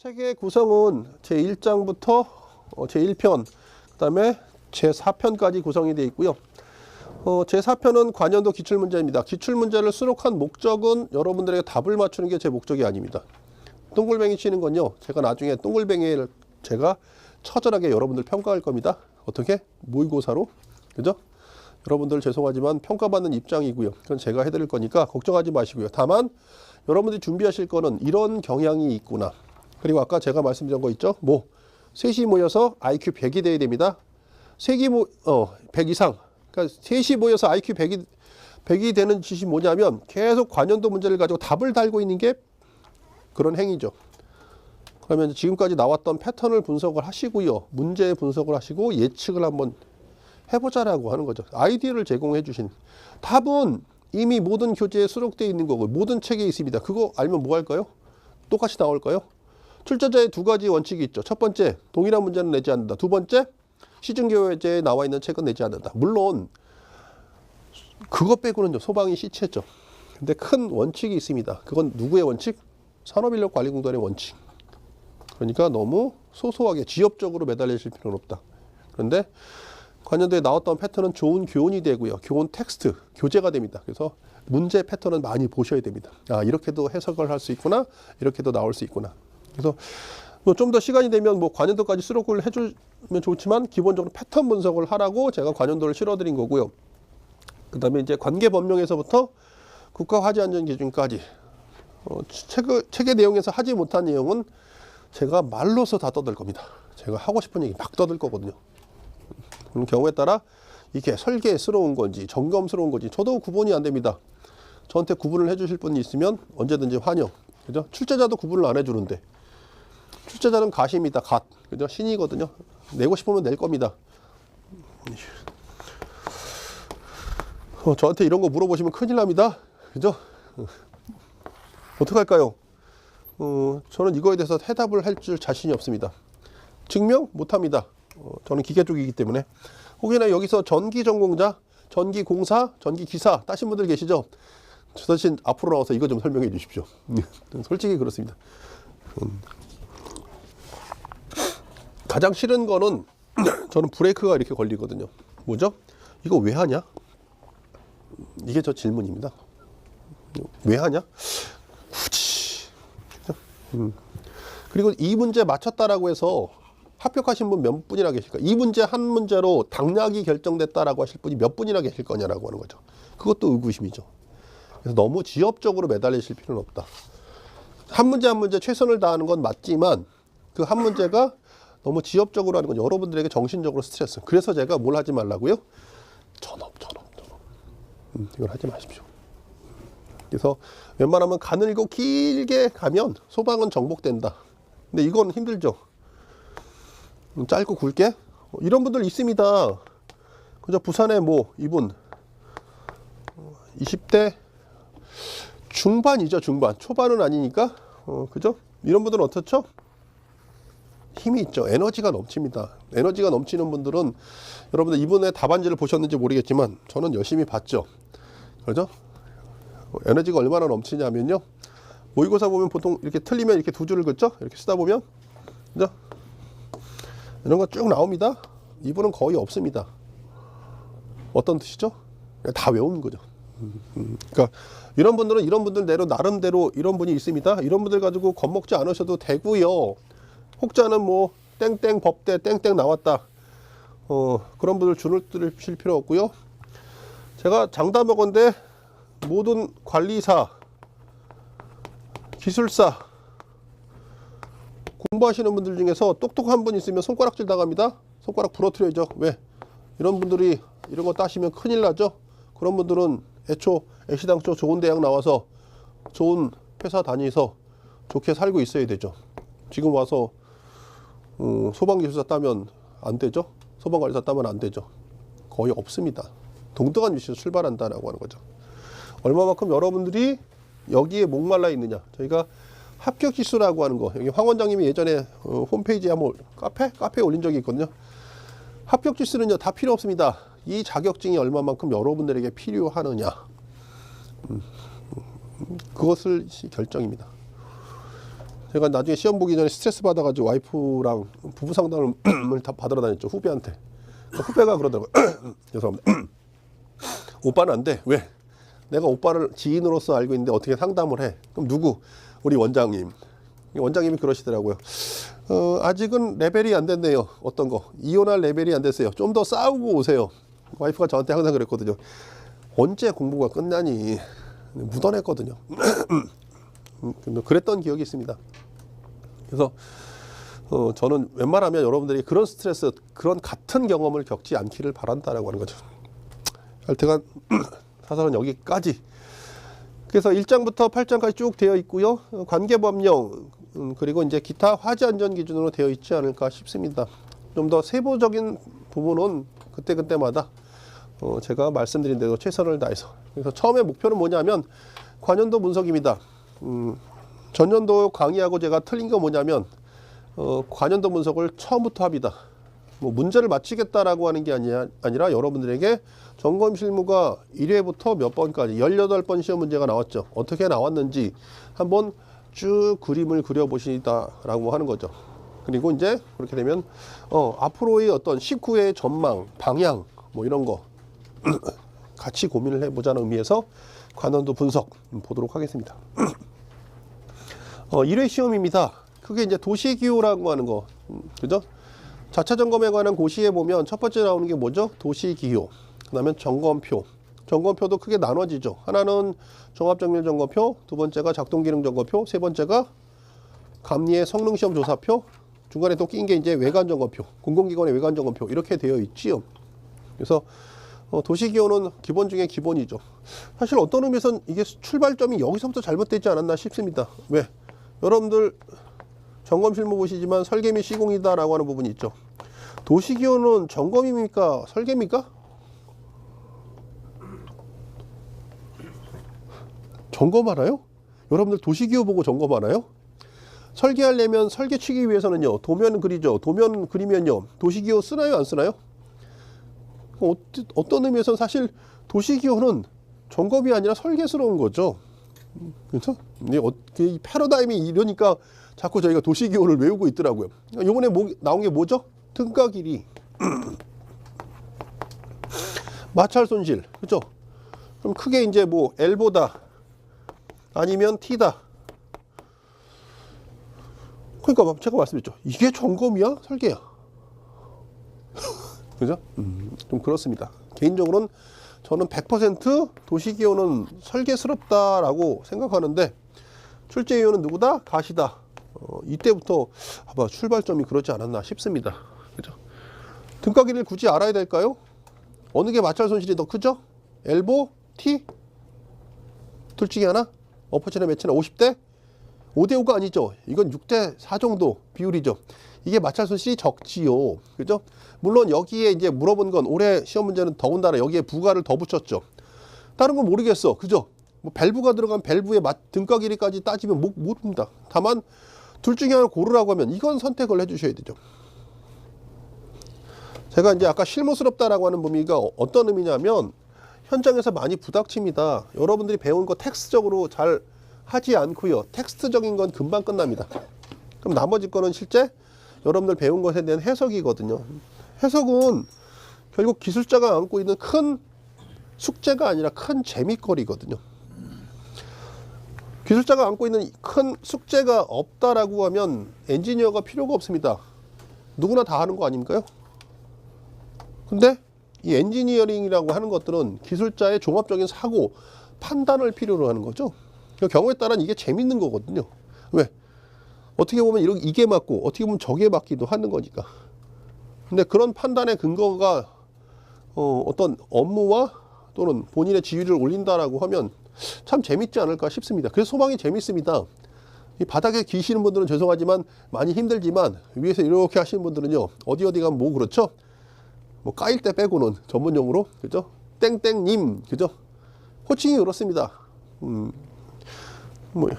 책의 구성은 제1장부터 제1편, 그 다음에 제4편까지 구성이 되어 있고요. 제4편은 관연도 기출문제입니다. 기출문제를 수록한 목적은 여러분들에게 답을 맞추는 게 제 목적이 아닙니다. 동글뱅이 치는 건요, 제가 나중에 동글뱅이를 제가 처절하게 여러분들 평가할 겁니다. 어떻게? 모의고사로. 그죠? 여러분들 죄송하지만 평가받는 입장이고요. 그건 제가 해드릴 거니까 걱정하지 마시고요. 다만 여러분들이 준비하실 거는 이런 경향이 있구나. 그리고 아까 제가 말씀드린 거 있죠? 셋이 모여서 IQ 100이 돼야 됩니다. 100 이상. 그러니까 셋이 모여서 IQ 100이 되는 짓이 뭐냐면 계속 관연도 문제를 가지고 답을 달고 있는 게 그런 행위죠. 그러면 지금까지 나왔던 패턴을 분석을 하시고요. 문제 분석을 하시고 예측을 한번 해보자라고 하는 거죠. 아이디어를 제공해 주신. 답은 이미 모든 교재에 수록되어 있는 거고 모든 책에 있습니다. 그거 알면 뭐 할까요? 똑같이 나올까요? 출제자의 두 가지 원칙이 있죠. 첫 번째, 동일한 문제는 내지 않는다. 두 번째, 시중교재에 나와 있는 책은 내지 않는다. 물론 그것 빼고는요, 소방이 시체죠. 근데 큰 원칙이 있습니다. 그건 누구의 원칙? 산업인력관리공단의 원칙. 그러니까 너무 소소하게 지엽적으로 매달리실 필요는 없다. 그런데 관연도에 나왔던 패턴은 좋은 교훈이 되고요. 교훈 텍스트, 교재가 됩니다. 그래서 문제 패턴은 많이 보셔야 됩니다. 아, 이렇게도 해석을 할 수 있구나. 이렇게도 나올 수 있구나. 그래서 좀 더 시간이 되면 관연도까지 수록을 해주면 좋지만 기본적으로 패턴 분석을 하라고 제가 관연도를 실어드린 거고요. 그 다음에 이제 관계법령에서부터 국가화재안전기준까지 책의 내용에서 하지 못한 내용은 제가 말로서 다 떠들 겁니다. 제가 하고 싶은 얘기 막 떠들 거거든요. 그런 경우에 따라 이게 설계스러운 건지 점검스러운 건지 저도 구분이 안 됩니다. 저한테 구분을 해주실 분이 있으면 언제든지 환영. 그죠? 출제자도 구분을 안 해주는데 출제자는 갓입니다. 갓. 그죠? 신이거든요. 내고 싶으면 낼 겁니다. 저한테 이런 거 물어보시면 큰일 납니다. 그죠? 어떡할까요? 저는 이거에 대해서 해답을 할 줄 자신이 없습니다. 증명 못합니다. 저는 기계 쪽이기 때문에. 혹여나 여기서 전기 전공자, 전기공사, 전기기사 따신 분들 계시죠? 저 대신 앞으로 나와서 이거 좀 설명해 주십시오. 솔직히 그렇습니다. 가장 싫은 거는 저는 브레이크가 이렇게 걸리거든요. 뭐죠? 이거 왜 하냐? 이게 저 질문입니다. 왜 하냐? 굳이. 그리고 이 문제 맞췄다라고 해서 합격하신 분 몇 분이나 계실까? 이 문제 한 문제로 당락이 결정됐다라고 하실 분이 몇 분이나 계실 거냐라고 하는 거죠. 그것도 의구심이죠. 그래서 너무 지엽적으로 매달리실 필요는 없다. 한 문제 한 문제 최선을 다하는 건 맞지만 그 한 문제가 너무 지엽적으로 하는 건 여러분들에게 정신적으로 스트레스. 그래서 제가 뭘 하지 말라고요? 전업. 이걸 하지 마십시오. 그래서 웬만하면 가늘고 길게 가면 소방은 정복된다. 근데 이건 힘들죠. 짧고 굵게 이런 분들 있습니다. 그죠? 부산에 이분 20대 중반이죠. 중반. 초반은 아니니까. 그죠? 이런 분들은 어떻죠? 힘이 있죠. 에너지가 넘칩니다. 에너지가 넘치는 분들은 여러분들 이분의 답안지를 보셨는지 모르겠지만 저는 열심히 봤죠. 그죠? 에너지가 얼마나 넘치냐면요. 모의고사 보면 보통 이렇게 틀리면 이렇게 두 줄을 긋죠? 이렇게 쓰다 보면. 그죠? 이런 거 쭉 나옵니다. 이분은 거의 없습니다. 어떤 뜻이죠? 다 외우는 거죠. 그러니까 이런 분들은 이런 분들 나름대로 이런 분이 있습니다. 이런 분들 가지고 겁먹지 않으셔도 되고요. 혹자는 땡땡 법대 땡땡 나왔다. 그런 분들 줄을 들으실 필요 없고요. 제가 장담하건대 모든 관리사, 기술사 공부하시는 분들 중에서 똑똑한 분 있으면 손가락질 당합니다. 손가락 부러뜨려야죠. 왜? 이런 분들이 이런 거 따시면 큰일 나죠. 그런 분들은 애시당초 좋은 대학 나와서 좋은 회사 다니서 좋게 살고 있어야 되죠. 지금 와서 소방기술사 따면 안 되죠. 소방관리사 따면 안 되죠. 거의 없습니다. 동등한 위치에서 출발한다라고 하는 거죠. 얼마만큼 여러분들이 여기에 목말라 있느냐. 저희가 합격지수라고 하는 거, 여기 황 원장님이 예전에 홈페이지에 한번 카페에 올린 적이 있거든요. 합격지수는요, 다 필요 없습니다. 이 자격증이 얼마만큼 여러분들에게 필요하느냐. 그것을 결정입니다. 제가 나중에 시험 보기 전에 스트레스 받아가지고 와이프랑 부부 상담을 다 받으러 다녔죠. 후배한테. 후배가 그러더라고요. 죄송합니다. 오빠는 안 돼. 왜? 내가 오빠를 지인으로서 알고 있는데 어떻게 상담을 해? 그럼 누구? 우리 원장님. 원장님이 그러시더라고요. 아직은 레벨이 안 됐네요. 어떤 거? 이혼할 레벨이 안 됐어요. 좀 더 싸우고 오세요. 와이프가 저한테 항상 그랬거든요. 언제 공부가 끝나니? 묻어냈거든요. 그랬던 기억이 있습니다. 그래서 저는 웬만하면 여러분들이 그런 스트레스, 그런 같은 경험을 겪지 않기를 바란다라고 하는 거죠. 하여튼간 사설은 여기까지. 그래서 1장부터 8장까지 쭉 되어 있고요. 관계법령 그리고 이제 기타 화재 안전 기준으로 되어 있지 않을까 싶습니다. 좀 더 세부적인 부분은 그때그때마다 제가 말씀드린 대로 최선을 다해서. 그래서 처음에 목표는 뭐냐면 관연도 분석입니다. 전년도 강의하고 제가 틀린 거 뭐냐면 관연도 분석을 처음부터 합니다. 뭐 문제를 맞히겠다라고 하는 게 아니라 여러분들에게 점검 실무가 1회부터 몇 번까지 18번 시험 문제가 나왔죠. 어떻게 나왔는지 한번 쭉 그림을 그려보시다라고 하는 거죠. 그리고 이제 그렇게 되면 앞으로의 어떤 19회의 전망, 방향 뭐 이런 거 같이 고민을 해보자는 의미에서 관원도 분석 보도록 하겠습니다. 1회 시험입니다. 그게 이제 도시기호라고 하는 거, 그죠? 자차 점검에 관한 고시에 보면 첫 번째 나오는 게 뭐죠? 도시기호. 그다음에 점검표. 점검표도 크게 나눠지죠. 하나는 종합정밀 점검표, 두 번째가 작동기능 점검표, 세 번째가 감리의 성능시험 조사표, 중간에 또 낀 게 이제 외관 점검표, 공공기관의 외관 점검표 이렇게 되어 있지요. 그래서 도시기호는 기본 중에 기본이죠. 사실 어떤 의미에서는 이게 출발점이 여기서부터 잘못되지 않았나 싶습니다. 왜? 여러분들 점검 실무 보시지만 설계 및 시공이다라고 하는 부분이 있죠. 도시기호는 점검입니까? 설계입니까? 점검하나요? 여러분들 도시기호 보고 점검하나요? 설계하려면 설계 치기 위해서는요. 도면 그리죠. 도면 그리면요. 도시기호 쓰나요? 안 쓰나요? 어떤 의미에서는 사실 도시기호는 점검이 아니라 설계스러운 거죠. 그렇죠? 이 패러다임이 이러니까 자꾸 저희가 도시기호를 외우고 있더라고요. 이번에 나온 게 뭐죠? 등가 길이. 마찰 손실. 그렇죠? 그럼 크게 이제 뭐 L보다 아니면 T다. 그러니까 제가 말씀드렸죠. 이게 점검이야? 설계야? 그죠? 좀 그렇습니다. 개인적으로는 저는 100% 도시기호는 설계스럽다라고 생각하는데 출제위원은 누구다? 가시다. 이때부터 아마 출발점이 그렇지 않았나 싶습니다. 그죠? 등가 길이를 굳이 알아야 될까요? 어느 게 마찰 손실이 더 크죠? 엘보, T? 둘 중에 하나? 어퍼치나 매치나 50대? 5대5가 아니죠. 이건 6대4 정도 비율이죠. 이게 마찰 손실이 적지요. 그죠? 물론 여기에 이제 물어본 건 올해 시험 문제는 더군다나 여기에 부가를 더 붙였죠. 다른 건 모르겠어. 그죠? 뭐 밸브가 들어간 밸브의 등가 길이까지 따지면 모릅니다. 다만 둘 중에 하나 고르라고 하면 이건 선택을 해주셔야 되죠. 제가 이제 아까 실무스럽다라고 하는 의미가 어떤 의미냐면 현장에서 많이 부닥칩니다. 여러분들이 배운 거 텍스트적으로 잘 하지 않고요. 텍스트적인 건 금방 끝납니다. 그럼 나머지 거는 실제 여러분들 배운 것에 대한 해석이거든요. 해석은 결국 기술자가 안고 있는 큰 숙제가 아니라 큰 재미거리거든요. 기술자가 안고 있는 큰 숙제가 없다라고 하면 엔지니어가 필요가 없습니다. 누구나 다 하는 거 아닙니까요? 근데 이 엔지니어링이라고 하는 것들은 기술자의 종합적인 사고, 판단을 필요로 하는 거죠. 경우에 따라 이게 재밌는 거거든요. 왜? 어떻게 보면 이게 맞고 어떻게 보면 저게 맞기도 하는 거니까. 근데 그런 판단의 근거가 어떤 업무와 또는 본인의 지위를 올린다라고 하면 참 재밌지 않을까 싶습니다. 그래서 소망이 재밌습니다. 이 바닥에 기시는 분들은 죄송하지만 많이 힘들지만 위에서 이렇게 하시는 분들은요. 어디 가면 뭐 그렇죠? 뭐 까일 때 빼고는 전문용어로 그죠? 땡땡님 그죠? 호칭이 그렇습니다. 뭐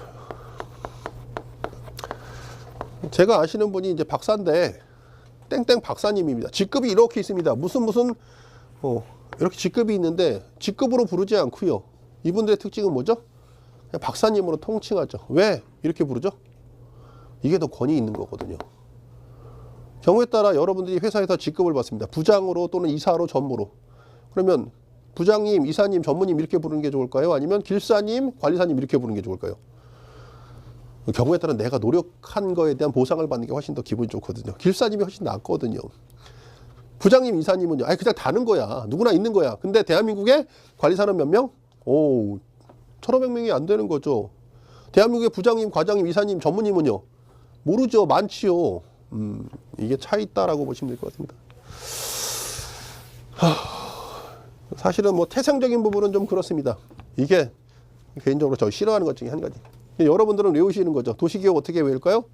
제가 아시는 분이 이제 박사인데 땡땡 박사님입니다. 직급이 이렇게 있습니다. 무슨 이렇게 직급이 있는데 직급으로 부르지 않고요. 이분들의 특징은 뭐죠? 그냥 박사님으로 통칭하죠. 왜 이렇게 부르죠? 이게 더 권위 있는 거거든요. 경우에 따라 여러분들이 회사에서 직급을 받습니다. 부장으로 또는 이사로 전무로. 그러면 부장님, 이사님, 전무님 이렇게 부르는 게 좋을까요? 아니면 길사님, 관리사님 이렇게 부르는 게 좋을까요? 경우에 따라 내가 노력한 거에 대한 보상을 받는 게 훨씬 더 기분이 좋거든요. 길사님이 훨씬 낫거든요. 부장님, 이사님은요. 아니 그냥 다는 거야. 누구나 있는 거야. 근데 대한민국에 관리사는 몇 명? 오, 1,500명이 안 되는 거죠. 대한민국의 부장님, 과장님, 이사님, 전무님은요. 모르죠. 많지요. 이게 차이 있다라고 보시면 될 것 같습니다. 사실은 뭐 태생적인 부분은 좀 그렇습니다. 이게 개인적으로 저 싫어하는 것 중에 한 가지. 여러분들은 외우시는 거죠. 도시기호 어떻게 외울까요?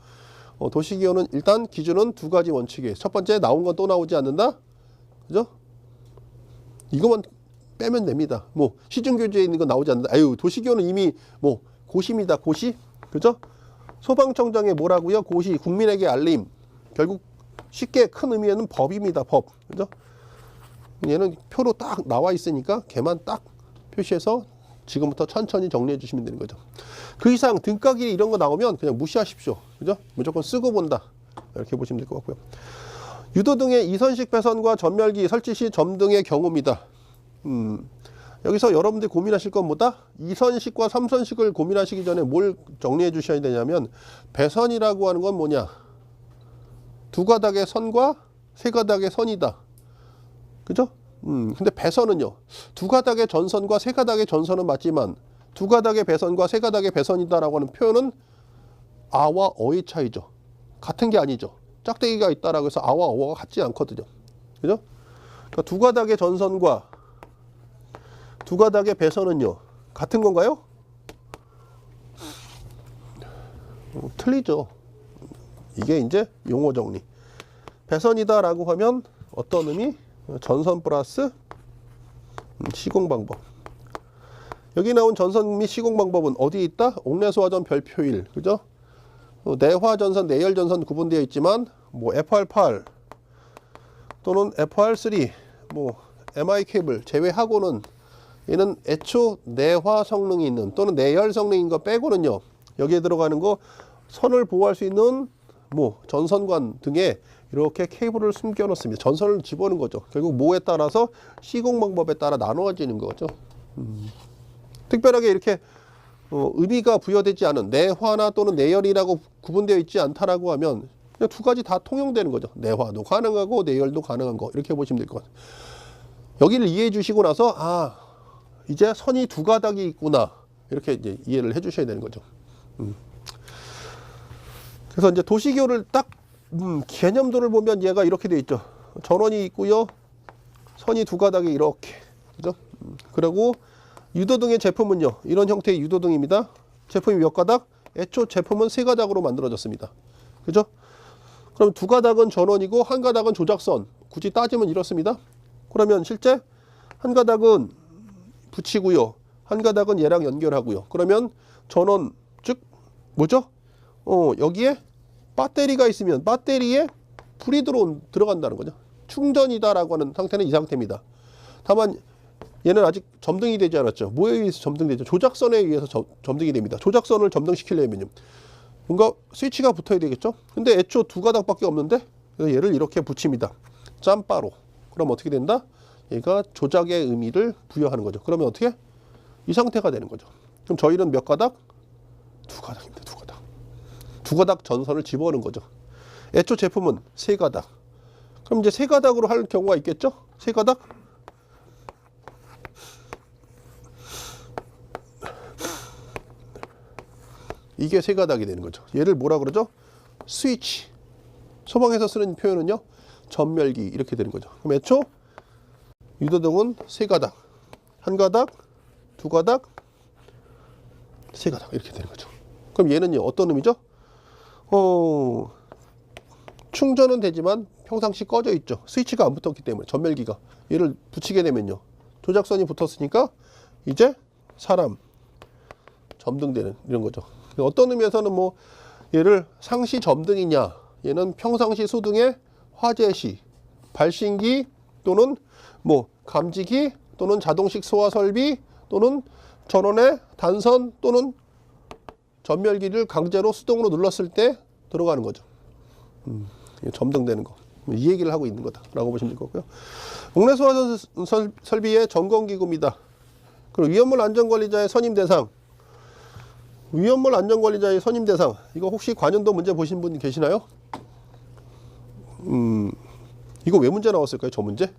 도시기호는 일단 기준은 두 가지 원칙이에요. 첫 번째, 나온 건 또 나오지 않는다. 그죠? 이것만 빼면 됩니다. 뭐 시중교재에 있는 건 나오지 않는다. 아유, 도시기호는 이미 뭐 고시입니다. 고시. 그죠? 소방청장의 뭐라고요? 고시, 국민에게 알림. 결국 쉽게 큰 의미에는 법입니다. 법. 그죠? 얘는 표로 딱 나와 있으니까 걔만 딱 표시해서 지금부터 천천히 정리해 주시면 되는 거죠. 그 이상 등가기 이런 거 나오면 그냥 무시하십시오. 그죠? 무조건 쓰고 본다. 이렇게 보시면 될 것 같고요. 유도등의 이선식 배선과 전멸기 설치 시 점등의 경우입니다. 여기서 여러분들이 고민하실 건 뭐다? 이선식과 삼선식을 고민하시기 전에 뭘 정리해 주셔야 되냐면 배선이라고 하는 건 뭐냐? 두 가닥의 선과 세 가닥의 선이다. 그죠? 근데 배선은요. 두 가닥의 전선과 세 가닥의 전선은 맞지만 두 가닥의 배선과 세 가닥의 배선이다라고 하는 표현은 아와 어의 차이죠. 같은 게 아니죠. 짝대기가 있다라고 해서 아와 어가 같지 않거든요. 그죠? 그러니까 두 가닥의 전선과 두 가닥의 배선은요. 같은 건가요? 틀리죠. 이게 이제 용어 정리. 배선이다라고 하면 어떤 의미? 전선 플러스 시공 방법. 여기 나온 전선 및 시공 방법은 어디에 있다? 옥내소화전 별표일. 그죠? 내화전선, 내열전선 구분되어 있지만 뭐 FR8 또는 FR3 뭐 MI 케이블 제외하고는 얘는 애초 내화 성능이 있는 또는 내열 성능인 거 빼고는요. 여기에 들어가는 거 선을 보호할 수 있는 뭐 전선관 등에 이렇게 케이블을 숨겨 놓습니다. 전선을 집어넣는 거죠. 결국 뭐에 따라서 시공 방법에 따라 나누어지는 거죠. 특별하게 이렇게 의미가 부여되지 않은 내화나 또는 내열이라고 구분되어 있지 않다라고 하면 그냥 두 가지 다 통용되는 거죠. 내화도 가능하고 내열도 가능한 거 이렇게 보시면 될 것 같아요. 여기를 이해해 주시고 나서 아 이제 선이 두 가닥이 있구나 이렇게 이제 이해를 해주셔야 되는 거죠. 그래서 이제 도시기호를 딱 개념도를 보면 얘가 이렇게 돼 있죠. 전원이 있고요. 선이 두 가닥이 이렇게. 그죠? 그리고 유도등의 제품은요. 이런 형태의 유도등입니다. 제품이 몇 가닥? 애초 제품은 세 가닥으로 만들어졌습니다. 그죠? 그럼 두 가닥은 전원이고 한 가닥은 조작선. 굳이 따지면 이렇습니다. 그러면 실제 한 가닥은 붙이고요. 한 가닥은 얘랑 연결하고요. 그러면 전원 즉 뭐죠? 여기에 배터리가 있으면 배터리에 불이 들어간다는 거죠. 충전이다라고 하는 상태는 이 상태입니다. 다만 얘는 아직 점등이 되지 않았죠. 뭐에 의해서 점등되죠? 조작선에 의해서 점등이 됩니다. 조작선을 점등시키려면요. 뭔가 스위치가 붙어야 되겠죠. 근데 애초 두 가닥밖에 없는데 얘를 이렇게 붙입니다. 짬바로. 그럼 어떻게 된다? 얘가 조작의 의미를 부여하는 거죠. 그러면 어떻게? 이 상태가 되는 거죠. 그럼 저희는 몇 가닥? 두 가닥입니다. 두 가닥. 두 가닥 전선을 집어넣는 거죠. 애초 제품은 세 가닥. 그럼 이제 세 가닥으로 할 경우가 있겠죠? 세 가닥? 이게 세 가닥이 되는 거죠. 얘를 뭐라 그러죠? 스위치. 소방에서 쓰는 표현은요. 전멸기 이렇게 되는 거죠. 그럼 애초 유도등은 세 가닥. 한 가닥, 두 가닥, 세 가닥 이렇게 되는 거죠. 그럼 얘는요. 어떤 의미죠? 충전은 되지만 평상시 꺼져 있죠. 스위치가 안 붙었기 때문에 전멸기가 얘를 붙이게 되면요. 조작선이 붙었으니까 이제 사람 점등되는 이런 거죠. 어떤 의미에서는 뭐 얘를 상시 점등이냐 얘는 평상시 수등의 화재시 발신기 또는 뭐 감지기 또는 자동식 소화 설비 또는 전원의 단선 또는 전멸기를 강제로 수동으로 눌렀을 때 들어가는 거죠. 점등되는 거. 이 얘기를 하고 있는 거다라고 보시면 될 거고요. 국내 소화 설비의 점검기구입니다. 그리고 위험물 안전관리자의 선임 대상. 위험물 안전관리자의 선임 대상. 이거 혹시 관연도 문제 보신 분 계시나요? 이거 왜 문제 나왔을까요? 저 문제?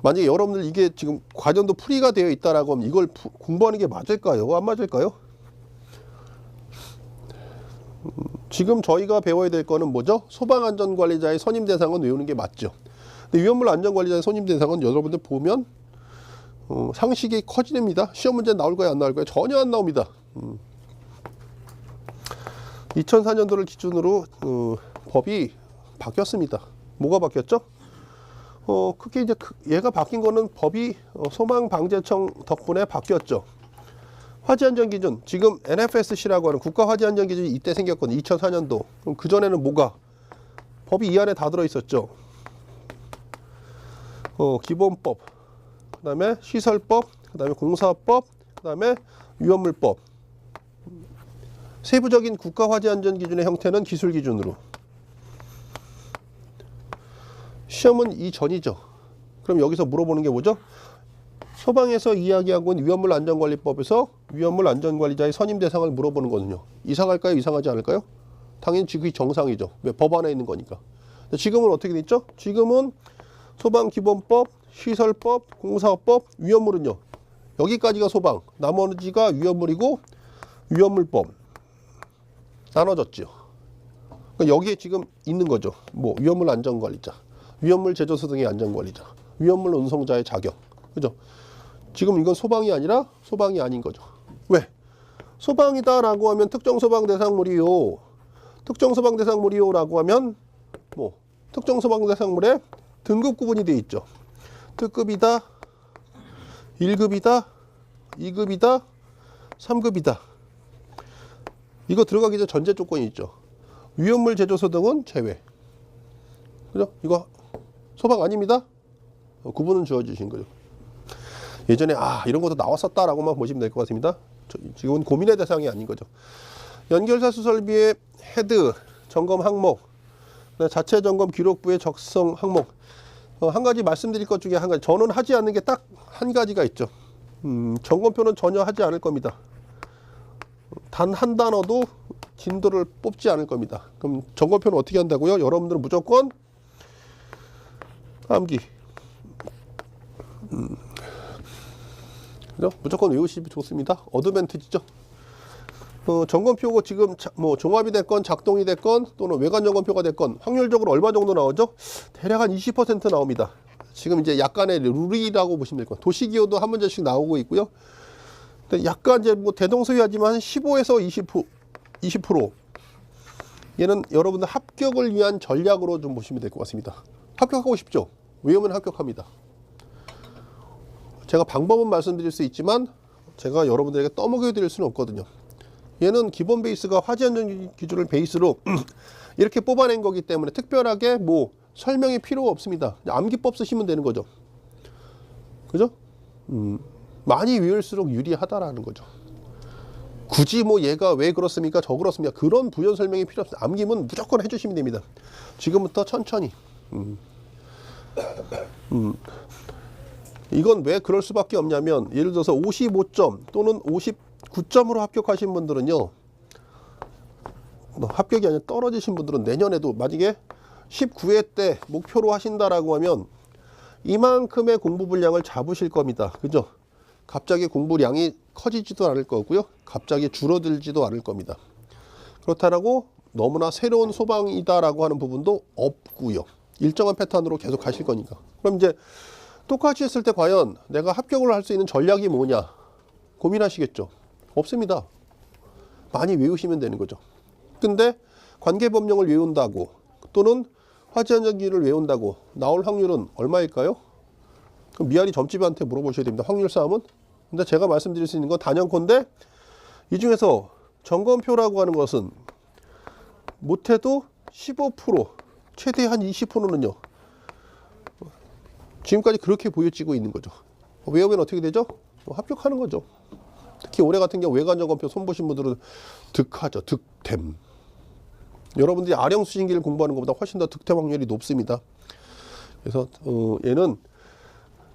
만약에 여러분들 이게 지금 관연도 풀이가 되어 있다라고 하면 이걸 공부하는 게 맞을까요? 안 맞을까요? 지금 저희가 배워야 될 거는 뭐죠? 소방안전관리자의 선임 대상은 외우는 게 맞죠. 근데 위험물 안전관리자의 선임 대상은 여러분들 보면 상식이 커집니다. 시험 문제 나올 거야 안 나올 거야? 전혀 안 나옵니다. 2004년도를 기준으로 법이 바뀌었습니다. 뭐가 바뀌었죠? 크게 이제 얘가 바뀐 거는 법이 소방방재청 덕분에 바뀌었죠. 화재안전기준, 지금 NFSC라고 하는 국가화재안전기준이 이때 생겼거든요. 2004년도. 그럼 그전에는 뭐가? 법이 이 안에 다 들어있었죠. 기본법, 그 다음에 시설법, 그 다음에 공사법, 그 다음에 위험물법. 세부적인 국가화재안전기준의 형태는 기술기준으로. 시험은 이전이죠. 그럼 여기서 물어보는 게 뭐죠? 소방에서 이야기하고 있는 위험물 안전관리법에서 위험물 안전관리자의 선임 대상을 물어보는 거거든요. 이상할까요? 이상하지 않을까요? 당연히 그게 정상이죠. 왜? 법 안에 있는 거니까. 근데 지금은 어떻게 돼 있죠? 지금은 소방기본법, 시설법, 공사법, 위험물은요. 여기까지가 소방, 나머지가 위험물이고 위험물법 나눠졌죠. 그러니까 여기에 지금 있는 거죠. 뭐 위험물 안전관리자, 위험물 제조소 등의 안전관리자, 위험물 운송자의 자격, 그죠? 지금 이건 소방이 아니라 소방이 아닌 거죠. 왜? 소방이다라고 하면 특정 소방 대상물이요. 특정 소방 대상물이요라고 하면 뭐 특정 소방 대상물에 등급 구분이 되어 있죠. 특급이다, 1급이다, 2급이다, 3급이다. 이거 들어가기 전 전제 조건이 있죠. 위험물 제조소 등은 제외. 그죠? 이거 소방 아닙니다. 구분은 주어주신 거죠. 예전에 이런 것도 나왔었다라고만 보시면 될 것 같습니다. 지금은 고민의 대상이 아닌 거죠. 연결사수 설비의 헤드 점검 항목, 자체 점검 기록부의 적성 항목. 한 가지 말씀드릴 것 중에 한 가지. 저는 하지 않는 게 딱 한 가지가 있죠. 점검표는 전혀 하지 않을 겁니다. 단 한 단어도 진도를 뽑지 않을 겁니다. 그럼 점검표는 어떻게 한다고요? 여러분들은 무조건 암기. 그죠? 무조건 외우시면 좋습니다. 어드밴티지죠. 점검표고 지금 뭐 종합이 됐건 작동이 됐건 또는 외관 점검표가 됐건 확률적으로 얼마 정도 나오죠? 대략 한 20% 나옵니다. 지금 이제 약간의 룰이라고 보시면 될 거예요. 도시기호도 한 문제씩 나오고 있고요. 근데 약간 이제 뭐 대동소이하지만 15에서 20%. 얘는 여러분들 합격을 위한 전략으로 좀 보시면 될 것 같습니다. 합격하고 싶죠? 외우면 합격합니다. 제가 방법은 말씀드릴 수 있지만 제가 여러분들에게 떠먹여 드릴 수는 없거든요. 얘는 기본 베이스가 화재안전 기준을 베이스로 이렇게 뽑아낸 거기 때문에 특별하게 뭐 설명이 필요가 없습니다. 암기법 쓰시면 되는 거죠. 그죠? 많이 외울수록 유리하다라는 거죠. 굳이 뭐 얘가 왜 그렇습니까? 저 그렇습니까? 그런 부연 설명이 필요 없습니다. 암기문 무조건 해주시면 됩니다. 지금부터 천천히. 이건 왜 그럴 수밖에 없냐면 예를 들어서 55점 또는 59점으로 합격하신 분들은요. 합격이 아니라 떨어지신 분들은 내년에도 만약에 19회 때 목표로 하신다라고 하면 이만큼의 공부 분량을 잡으실 겁니다. 그죠? 갑자기 공부량이 커지지도 않을 거고요. 갑자기 줄어들지도 않을 겁니다. 그렇다라고 너무나 새로운 소방이다라고 하는 부분도 없고요. 일정한 패턴으로 계속 가실 거니까. 그럼 이제 똑같이 했을 때 과연 내가 합격을 할 수 있는 전략이 뭐냐? 고민하시겠죠? 없습니다. 많이 외우시면 되는 거죠. 근데 관계법령을 외운다고 또는 화재안전기를 외운다고 나올 확률은 얼마일까요? 그럼 미아리 점집한테 물어보셔야 됩니다. 확률 싸움은. 근데 제가 말씀드릴 수 있는 건 단연컨대 이 중에서 점검표라고 하는 것은 못해도 15%, 최대 한 20%는요. 지금까지 그렇게 보여지고 있는 거죠. 외우면 어떻게 되죠? 합격하는 거죠. 특히 올해 같은 경우 외관 점검표 손보신 분들은 득하죠. 득템. 여러분들이 아령 수신기를 공부하는 것보다 훨씬 더 득점 확률이 높습니다. 그래서 얘는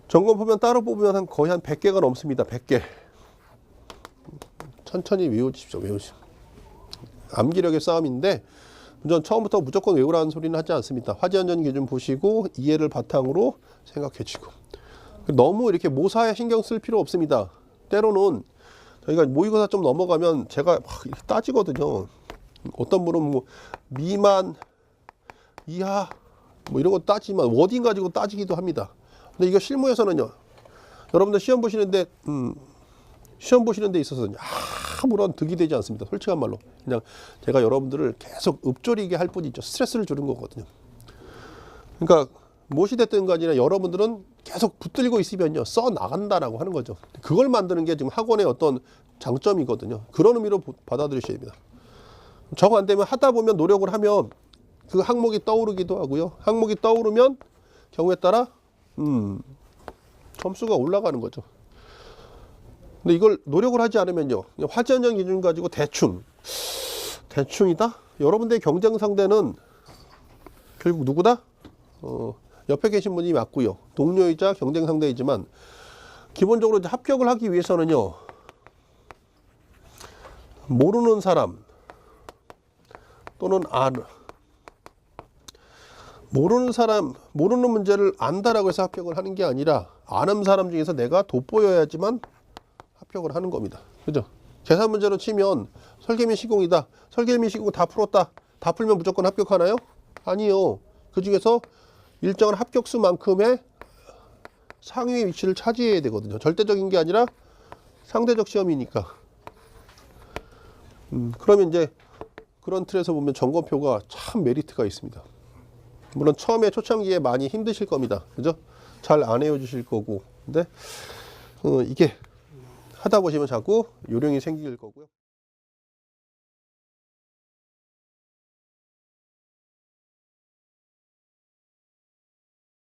점검표면 따로 뽑으면 거의 한 100개가 넘습니다. 100개. 천천히 외우십시오. 암기력의 싸움인데 전 처음부터 무조건 외우라는 소리는 하지 않습니다. 화재안전 기준 보시고 이해를 바탕으로 생각해주고, 너무 이렇게 모사에 신경 쓸 필요 없습니다. 때로는 저희가 모의고사 좀 넘어가면 제가 막 이렇게 따지거든요. 어떤 분은 뭐 미만, 이하 뭐 이런 거 따지만 워딩 가지고 따지기도 합니다. 근데 이거 실무에서는요, 여러분들 시험 보시는데 있어서는 아무런 득이 되지 않습니다. 솔직한 말로 그냥 제가 여러분들을 계속 읊조리게 할 뿐이죠. 스트레스를 주는 거거든요. 그러니까 무엇이 됐든 간에 여러분들은 계속 붙들고 있으면요, 써 나간다라고 하는 거죠. 그걸 만드는 게 지금 학원의 어떤 장점이거든요. 그런 의미로 받아들이셔야 됩니다. 저거 안 되면 하다 보면 노력을 하면 그 항목이 떠오르기도 하고요. 항목이 떠오르면 경우에 따라 점수가 올라가는 거죠. 근데 이걸 노력을 하지 않으면요, 화재안전 기준 가지고 대충이다? 여러분들의 경쟁 상대는 결국 누구다? 옆에 계신 분이 맞고요. 동료이자 경쟁 상대이지만 기본적으로 이제 합격을 하기 위해서는요, 모르는 사람 또는 모르는 문제를 안다라고 해서 합격을 하는 게 아니라 아는 사람 중에서 내가 돋보여야지만 합격을 하는 겁니다. 그죠? 계산 문제로 치면 설계민 시공이다. 설계민 시공 다 풀었다. 다 풀면 무조건 합격하나요? 아니요. 그 중에서 일정한 합격수만큼의 상위의 위치를 차지해야 되거든요. 절대적인 게 아니라 상대적 시험이니까. 그러면 이제 그런 틀에서 보면 점검표가 참 메리트가 있습니다. 물론 처음에 초창기에 많이 힘드실 겁니다. 그죠? 잘 안 외워주실 거고. 근데 이게 하다 보시면 자꾸 요령이 생길 거고요.